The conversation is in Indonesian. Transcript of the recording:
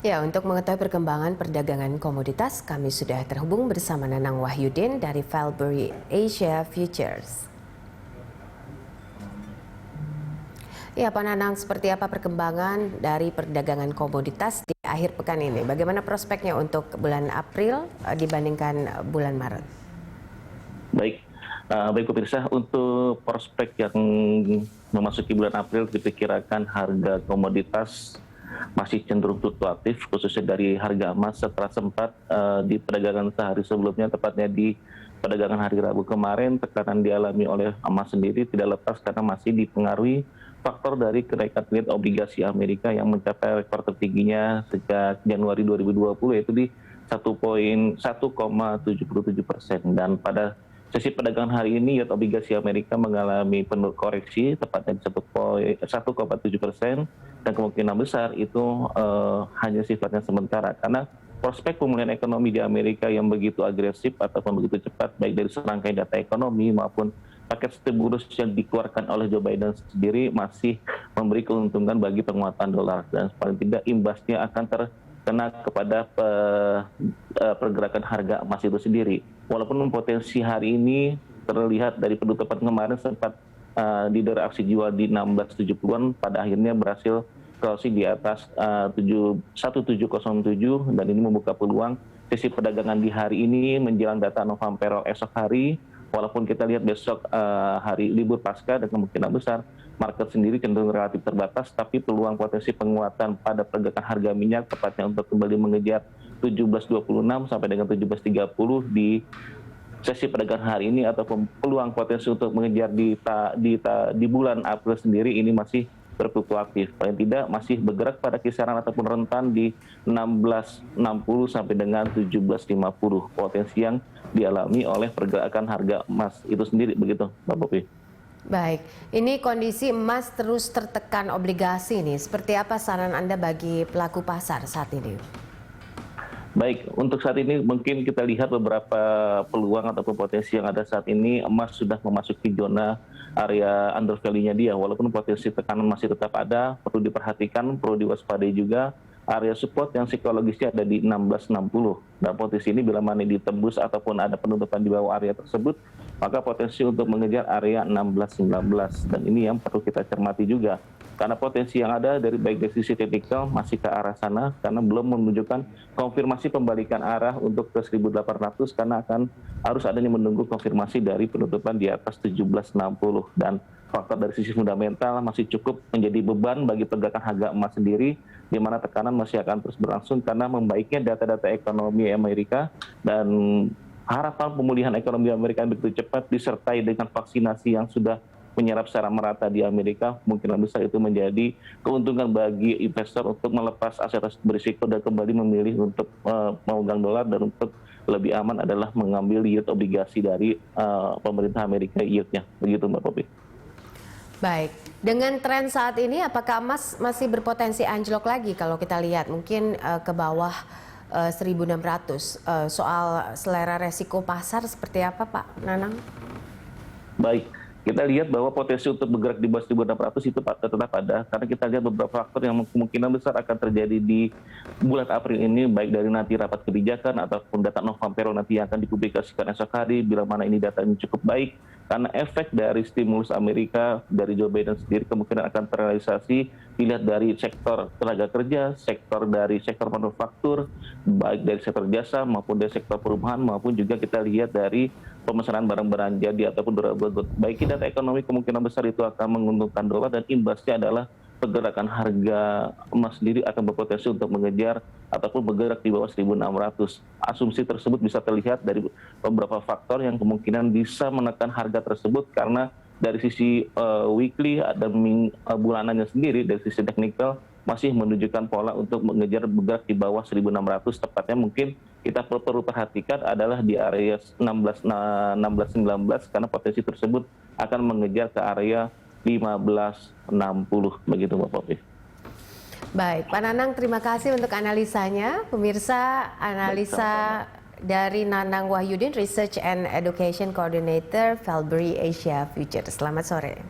Ya, untuk mengetahui perkembangan perdagangan komoditas, kami sudah terhubung bersama Nanang Wahyudin dari Valbury Asia Futures. Ya, Pak Nanang, seperti apa perkembangan dari perdagangan komoditas di akhir pekan ini? Bagaimana prospeknya untuk bulan April dibandingkan bulan Maret? Baik pemirsa, untuk prospek yang memasuki bulan April diperkirakan harga komoditas masih cenderung fluktuatif, khususnya dari harga emas setelah sempat di perdagangan sehari sebelumnya, tepatnya di perdagangan hari Rabu kemarin, tekanan dialami oleh emas sendiri tidak lepas karena masih dipengaruhi faktor dari kenaikan yield obligasi Amerika yang mencapai rekor tertingginya sejak Januari 2020, yaitu di 1,77%. Dan pada sesi perdagangan hari ini, yield obligasi Amerika mengalami penurunan koreksi, tepatnya di 1,7%, dan kemungkinan besar itu hanya sifatnya sementara, karena prospek pemulihan ekonomi di Amerika yang begitu agresif ataupun begitu cepat, baik dari serangkaian data ekonomi maupun paket stimulus yang dikeluarkan oleh Joe Biden sendiri masih memberi keuntungan bagi penguatan dolar, dan paling tidak imbasnya akan terkena kepada pergerakan harga emas itu sendiri. Walaupun potensi hari ini terlihat dari penutupan kemarin sempat didera aksi jual di 1670-an, pada akhirnya berhasil closing di atas 1707, dan ini membuka peluang sesi perdagangan di hari ini menjelang data November esok hari. Walaupun kita lihat besok hari libur pasca dan kemungkinan besar market sendiri cenderung relatif terbatas, tapi peluang potensi penguatan pada pergerakan harga minyak tepatnya untuk kembali mengejar 1726 sampai dengan 1730 di sesi perdagangan hari ini, ataupun peluang potensi untuk mengejar di bulan April sendiri ini masih berfluktuatif, paling tidak masih bergerak pada kisaran ataupun rentan di 1660 sampai dengan 1750, potensi yang dialami oleh pergerakan harga emas itu sendiri, begitu Mbak Popi. Baik, ini kondisi emas terus tertekan obligasi nih, seperti apa saran Anda bagi pelaku pasar saat ini? Baik, untuk saat ini mungkin kita lihat beberapa peluang ataupun potensi yang ada saat ini. Emas sudah memasuki zona area under value-nya dia, walaupun potensi tekanan masih tetap ada, perlu diperhatikan, perlu diwaspadai juga. Area support yang psikologisnya ada di 1660, dan potensi ini bila mana ditembus ataupun ada penutupan di bawah area tersebut, maka potensi untuk mengejar area 1619, dan ini yang perlu kita cermati juga. Karena potensi yang ada dari baik dari sisi teknikal masih ke arah sana, karena belum menunjukkan konfirmasi pembalikan arah untuk ke 1800, karena harus adanya menunggu konfirmasi dari penutupan di atas 1760, dan faktor dari sisi fundamental masih cukup menjadi beban bagi pergerakan harga emas sendiri, di mana tekanan masih akan terus berlangsung karena membaiknya data-data ekonomi Amerika, dan harapan pemulihan ekonomi Amerika begitu cepat disertai dengan vaksinasi yang sudah menyerap secara merata di Amerika, kemungkinan besar itu menjadi keuntungan bagi investor untuk melepas aset berisiko dan kembali memilih untuk memegang dolar, dan untuk lebih aman adalah mengambil yield obligasi dari pemerintah Amerika, yieldnya, begitu Mbak Popi. Baik, dengan tren saat ini apakah emas masih berpotensi anjlok lagi kalau kita lihat mungkin ke bawah 1600? Soal selera resiko pasar seperti apa Pak Nanang? Baik, kita lihat bahwa potensi untuk bergerak di bawah 1600 itu tetap ada, karena kita lihat beberapa faktor yang kemungkinan besar akan terjadi di bulan April ini, baik dari nanti rapat kebijakan ataupun data November nanti yang akan dipublikasikan esok hari, bila mana ini data ini cukup baik, karena efek dari stimulus Amerika dari Joe Biden sendiri kemungkinan akan terrealisasi, dilihat dari sektor tenaga kerja, sektor dari sektor manufaktur, baik dari sektor jasa maupun dari sektor perumahan, maupun juga kita lihat dari pemesanan barang-barang jadi ataupun durable. Baik data ekonomi kemungkinan besar itu akan menguntungkan dolar, dan imbasnya adalah pergerakan harga emas sendiri akan berpotensi untuk mengejar ataupun bergerak di bawah 1600. Asumsi tersebut bisa terlihat dari beberapa faktor yang kemungkinan bisa menekan harga tersebut, karena dari sisi weekly dan bulanannya sendiri, dari sisi teknikal masih menunjukkan pola untuk mengejar bergerak di bawah 1600. Tepatnya mungkin kita perlu perhatikan adalah di area 1619, karena potensi tersebut akan mengejar ke area 1560, begitu Mbak Popi. Baik, Pak Nanang, terima kasih untuk analisanya. Pemirsa, analisa dari Nanang Wahyudin, Research and Education Coordinator Valbury Asia Futures. Selamat sore.